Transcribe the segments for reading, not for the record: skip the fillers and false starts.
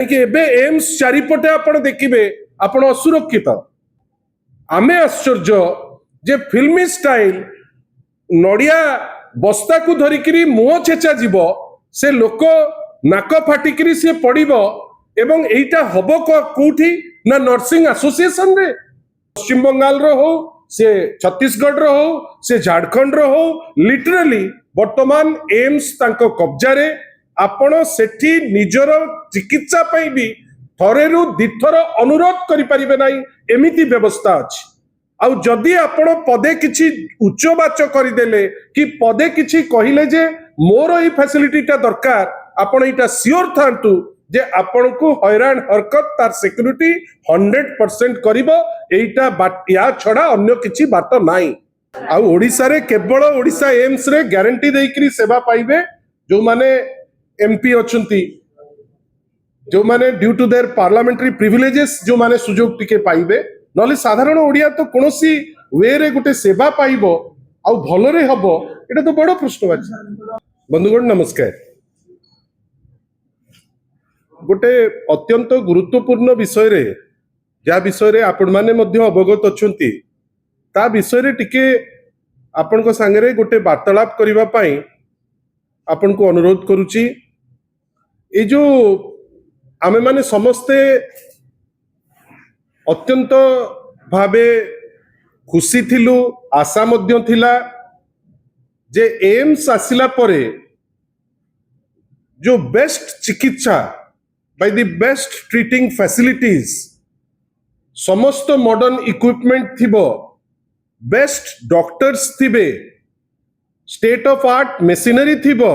AIIMS चारिपटे आपण देखिबे आपण असुरक्षित आमे आश्चर्य जे फिल्मी स्टाइल नड़िया बस्ता को धरिकी मुह छेचा जीव से लोक नाक फाटिकी सी पड़ो एवं एटा हब कौटी ना नर्सिंग एसोसिएशन रे पश्चिम बंगाल रो हो से छत्तीसगढ़ रो हो से झारखंड रो हो लिटराली वर्तमान एम्स तांको कब्जा रे आपण सेठी निजर चिकित्सा पई भी थरेरु दिथर अनुरोध करि परिबे नाही एमिति व्यवस्था अछि आउ जदि आपण पदे किछि उच्चवाच करदेले कि पदे किछि कहिले जे मोर ई फैसिलिटीटा दरकार आपण इटा सियोर थांतु जे आपण को हैरान हरकत तार सिक्योरिटी 100% करिवो एटा या छडा अन्य किछि बाट नाही आउ ओडिसा रे केवल ओडिसा एम्स रे ग्यारंटी देइकरी सेवा पाइबे जो माने एमपी अछंती जो माने due to their parliamentary privileges जो माने सुजोग टिके पाइबे नले साधारण ओडिया तो कोनोसी वे रे गुटे सेवा पाइबो आउ भलरे हबो एटा तो बड़ प्रश्नवाची। बंधुगण नमस्कार। गोटे अत्यंत गुरुत्वपूर्ण विषय रे जा विषय रे आपण माने मध्य अवगत अछंती ता विषय रे टिके आपण को संगे रे गोटे वार्तालाप करिवा पई आपण को अनुरोध करूची। ए जो आमे माने समस्ते अत्यंत भावे खुशी थिलु आशा मध्य थिला जे एम्स आसिला परे जो बेस्ट चिकित्सा by the best treating facilities समस्त मॉडर्न इक्विपमेंट थिबो बेस्ट डॉक्टर्स थिबे स्टेट ऑफ आर्ट मेसिनरी थिबो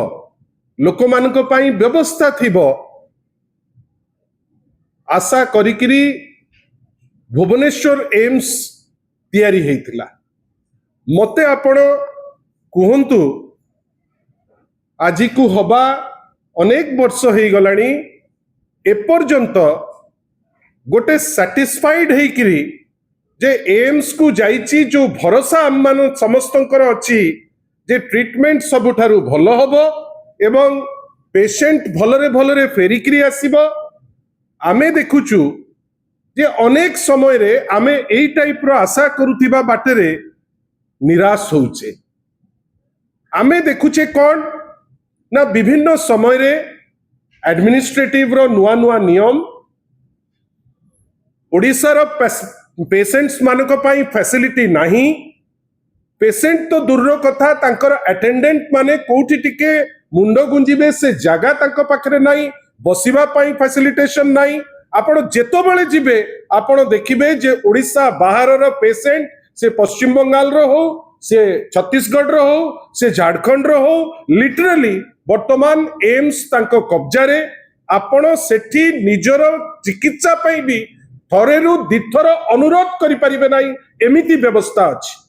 लोक मानक पई व्यवस्था थिबो आशा करिकिरी भुवनेश्वर एम्स तैयारी हेतिला। मते आपण कुहंतु आजि को हबा अनेक वर्ष हे गलानी एपर्यंत गोटे सैटिस्फाइड हेकिरी जे एम्स को जाइची जो भरोसा आम मान समस्तंकर अछि जे ट्रीटमेंट सबुठारु भल हबो एवं पेशेंट भलरे भलरे फेरिकिरी आसीबो। आमे देखुचु जे अनेक समय रे आमे एई टाइप रो आशा करूथिबा बाटेरे निराश होउचे। आमे देखुचे कोन ना विभिन्न समय रे एडमिनिस्ट्रेटिव रो नुआ नुआ नियम ओडिसा रो पेशेंट्स मानक पई फैसिलिटी नाही पेशेंट तो दूर कथा तांकर अटेंडेंट माने कोठी टिके मुंडो गुंजिबे से जागा तांको पाखरे नाही बसिबा पई फैसिलिटेशन नाही। आपण जेतो बेले जिबे आपण देखिबे जे ओडिसा बाहर रो पेशेंट से पश्चिम बंगाल रो हो से छत्तीसगढ़ रो हो से झारखंड रो हो लिटराली वर्तमान एम्स तांको कब्जा रे आपण सेठी निजर चिकित्सा पई भी थरेरु दिथर अनुरोध करि परिबे नाही एमिति व्यवस्था अछि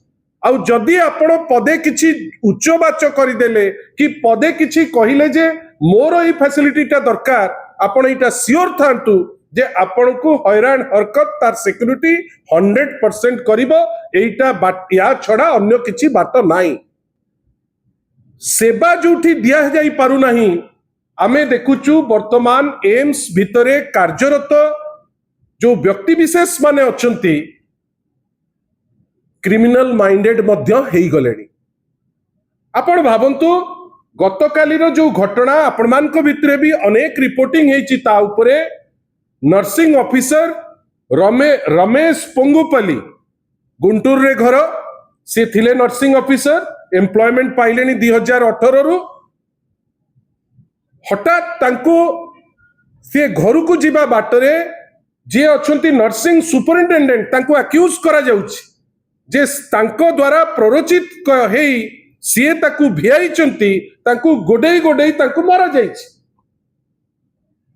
आउ जदि आपण पदे किछि उच्चवाच करदेले कि पदे किछि कहिले जे मोर ई फैसिलिटीटा दरकार आपण इटा सियोर थांतु जे आपण को हैरान हरकत तार सिक्योरिटी 100% करिवो एटा या छडा अन्य किछि बाट नाही। सेवा जोठी दिया जाई पारु नाही आमे देखुचु वर्तमान एम्स भितरे कार्यरत जो व्यक्ति विशेष माने अछंती क्रिमिनल माइंडेड मध्य हेई गलेनी। आपण भाबंतु गतकाली रो जो घटना आपण मान को भितरे भी अनेक रिपोर्टिंग हेची ता उपरे नर्सिंग ऑफिसर रमेश पोंगुपल्ली गुंटूर रे घर से थिले नर्सिंग ऑफिसर एम्प्लॉयमेंट पाइलेनी 2018 रु हठात तांको से घर को जीवा बाटरे जे अछंती नर्सिंग सुपरिटेंडेंट तांको अक्यूज करा जाउची जे तांको द्वारा प्ररोचित हेई सीए ताकू भियाइचंती तांको गोडेई गोडेई तांको मारा जाइछि।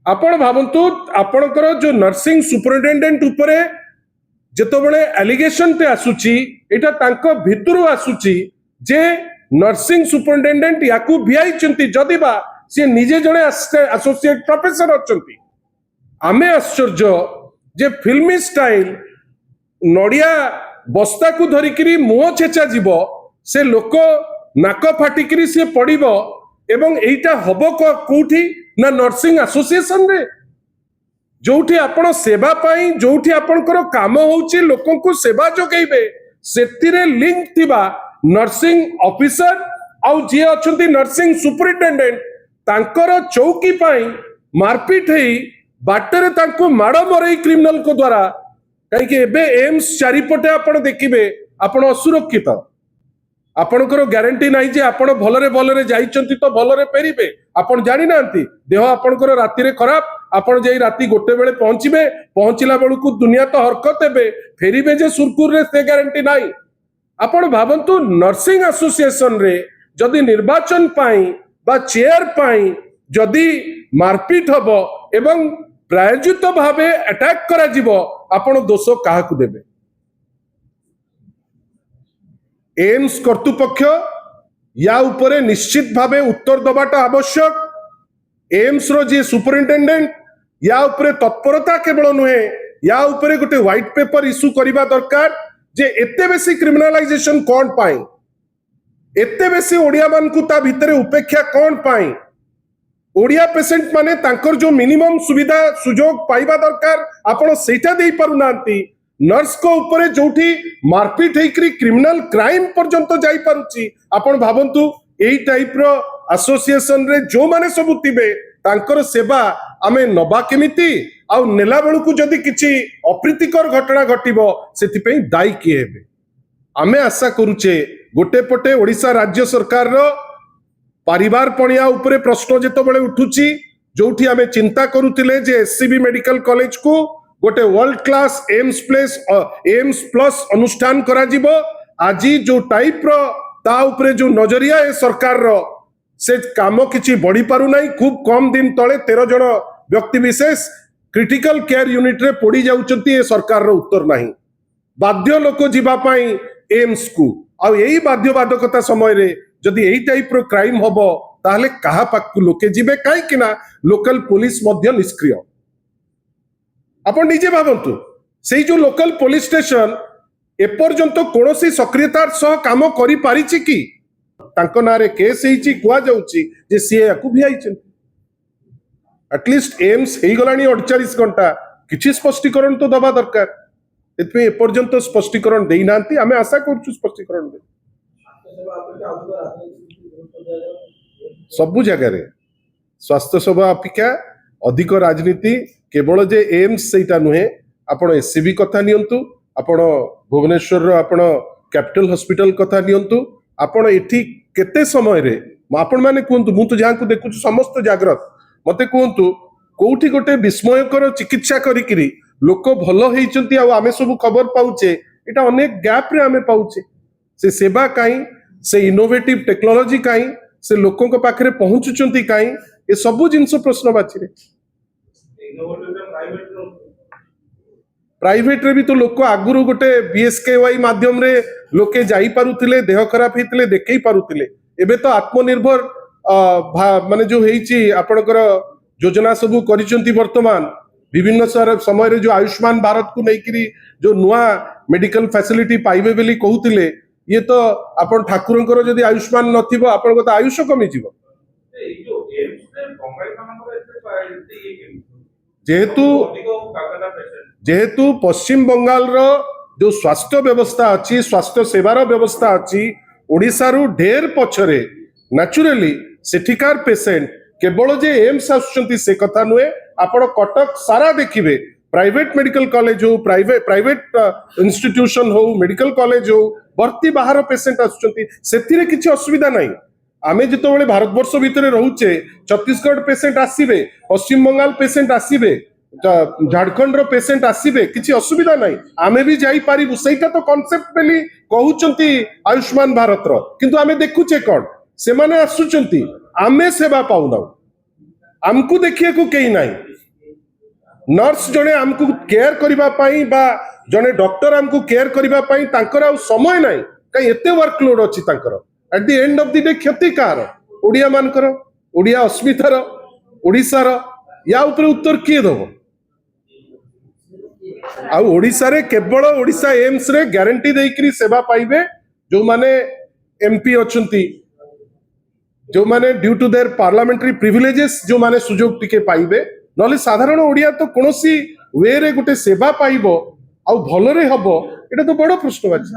आपण भाबंतु आपणकर जो नर्सिंग सुपरिटेंडेंट उपरे जेतबेले एलिगेशन ते आसुची एटा तांको भितरु आसुची जे नर्सिंग सुपरिटेंडेंट याकू भियाइचंती जदिबा से निजे जणे एसोसिएट प्रोफेसर अछंती। आमे आश्चर्य जे फिल्मी स्टाइल नड़िया बस्ता को धरिकी मुह छेचा जीव से लोक नाक फाटिकी सी पड़ो एवं एटा हब कौटी ना नर्सिंग एसोसिएशन रे जोठी आपण सेवा पाई जोठी आपणकर काम होउची लोकंकु सेवा जोगैबे सेतिरे लिंक थिबा नर्सिंग ऑफिसर आउ जे अछंती नर्सिंग सुपरिटेंडेंट तांकर चौकी पाई मारपीट हेई बाटरे तांको माड़ मरई क्रिमिनल को द्वारा कहीं एबे एम्स चारिपटे आपण देखिबे आपण असुरक्षित आपणकर ग्यारंटी नाही जे आपण भलरे भलरे जाइचंती तो भलरे फेरिबे आपण जानि नांती देह आपणकर राति रे खराब आपण जेई राति गोटे बेले पहुंचीबे पहुंचला बेलकु दुनिया तो हरकत हेबे फेरिबे जे सुरकुर रे से ग्यारंटी नाही आपण भाबंतु नर्सिंग एसोसिएशन रे जदि निर्वाचन पाई बा चेयर पाई जदि मारपीट हबो एवं प्रायोजित भावे अटैक करा जिवो आपण दोष काहाकु देबे एम्स कर्तृपक्ष या उपरे निश्चित भावे उत्तर दबाटा आवश्यक एम्स रो जे सुपरिटेंडेंट या उपरे तत्परता केवल नुहे या उपरे गोटे व्हाइट पेपर इश्यू करिबा दरकार जे एते बेसी क्रिमिनलाइजेशन कोन पाई एते बेसी ओडिया मानकु ता भितरे उपेक्षा कोन पाई ओडिया पेशेंट माने तांकर जो मिनिमम सुविधा सुजोग पाइबा दरकार आपण सेटा देई पारु नांती नर्स को ऊपर जोठी मारपीट हेकरी क्रिमिनल क्राइम पर्यंत जाई पारुची आपण भाबंतु एई टाइप रो एसोसिएशन रे जो माने सब थिबे तांकर सेवा आमे नबा केमिति आ नेला बेलकु जदि किछि अप्रीतिकर घटना घटिबो सेति पई दायी किए हेबे आमे आशा करूचे गोटे पटे ओडिसा राज्य सरकार रो परिवार पणिया उपरे प्रश्न जेतो बेले उठुची जोठी आमे चिंता करूतिले जे एससीबी मेडिकल कॉलेज को गोटे वर्ल्ड क्लास एम्स प्लस अनुष्ठान करा जिवो आजी जो टाइप रो ता उपरे जो नजरिया ए सरकार रो से काम किछि बढ़ी पारु नाही खूब कम दिन तले 13 जन व्यक्ति विशेष क्रिटिकल केयर यूनिट रे पड़ी जाउचंती ए सरकार रो उत्तर नाही बाध्य लोक जीवा पाई एम्स को आ एई बाध्य बाधकता समय रे जदि एई टाइप रो क्राइम हबो ताहले कहा पाकु लोके जिबे काई किना लोकल पुलिस मध्य निष्क्रिय आपण निजे भाबंतु सेई जो लोकल पुलिस स्टेशन एपर्यंत कोनोसी सक्रियतार सह काम करि पारिछि कि तांको नारे केस हेइछि कुआ जाउछि जे सीए याकु भिआइछन एटलिस्ट एम्स हेइ गलानी 48 घंटा किछि स्पष्टीकरण तो दबा दरकार एतपे एपर्यंत स्पष्टीकरण देई नांती आमे आशा करछु स्पष्टीकरण दे सबु जगह रे स्वास्थ्य सेवा अपेक्षा अधिक राजनीति केवल जे एम्स सेटा नुहे आपण एससीबी कथा नियंतु आपण भुवनेश्वर रो आपण कैपिटल हॉस्पिटल कथा नियंतु आपण एठी केते समय रे आपण माने कोंतु मु तो जहां को देखु समस्त जागृत मते कोंतु कोठी गोटे विस्मयकर चिकित्सा करिकरी लोक भलो हेइचंती आ आमे सब खबर पाउचे एटा अनेक गैप रे आमे पाउचे से सेवा काई से इनोवेटिव टेक्नोलॉजी काई से लोकों को पाखरे पहुंचुचंती काई ए सब जिंस प्रश्नवाची रे प्राइवेट रे भी तो लोक आगुरु गोटे बीएसकेवाई माध्यम रे लोके जाई पारुथिले देह खराब हेतिले देखै पारुथिले एबे तो आत्मनिर्भर माने जो हेइची आपनकर योजना सब करिसंती वर्तमान विभिन्न समय रे जो आयुष्मान भारत को नेकरी जो नुआ मेडिकल फैसिलिटी पाइबे बेली कहूतिले ये तो आपण ठाकुरंकर जदि आयुष्मान नथिबो आपण को तो आयुष कमी जीवो जेहेतु पश्चिम बंगाल रो जो स्वास्थ्य व्यवस्था अच्छी स्वास्थ्य सेवार व्यवस्था अच्छी ओडिसा रु ढेर पछरे नेचुरली सेठिकार पेशेंट केवल जे एम्स आसुचंती से कथा नुहे आपण कटक सारा देखिबे प्राइवेट मेडिकल कॉलेज हो प्राइवेट इंस्टीट्यूशन हो मेडिकल कॉलेज हो भर्ती बाहर पेशेंट आसुचंती सेथिरे किछि असुविधा नाही आमे जेतोबेले भारतवर्ष भितरे रहूचे छत्तीसगढ़ पेशेंट आसीबे पश्चिम बंगाल पेशेंट आसीबे झारखंड रो पेशेंट आसीबे किछि असुविधा नाही आमे भी जाई पारिबु सेटा तो कांसेप्ट बेली कहउचंती आयुष्मान भारत रो किंतु आमे देखुचे कोन से माने आसुचंती आमे सेवा पाउना आमकु देखिए को केही नाही नर्स जने आमकु केयर करिबा पई बा जने डॉक्टर आमकु केयर करिबा पई तांकर आ समय नाही काई एते वर्कलोड अछि तांकर at the end of the day क्षति कार ओडिया मानकर ओडिया अस्मितार ओडिसा रो या ऊपर उत्तर किए दबो आ ओडिसा रे केवल ओडिसा एम्स रे गारंटी देइकरी सेवा पाइबे जो माने एमपी अछंती जो माने due to their parliamentary privileges जो माने सुजोग टिके पाइबे नले साधारण ओडिया तो कोनोसी वे रे गुटे सेवा पाइबो आउ भलरे हबो एटा तो बड़ प्रश्नवाची।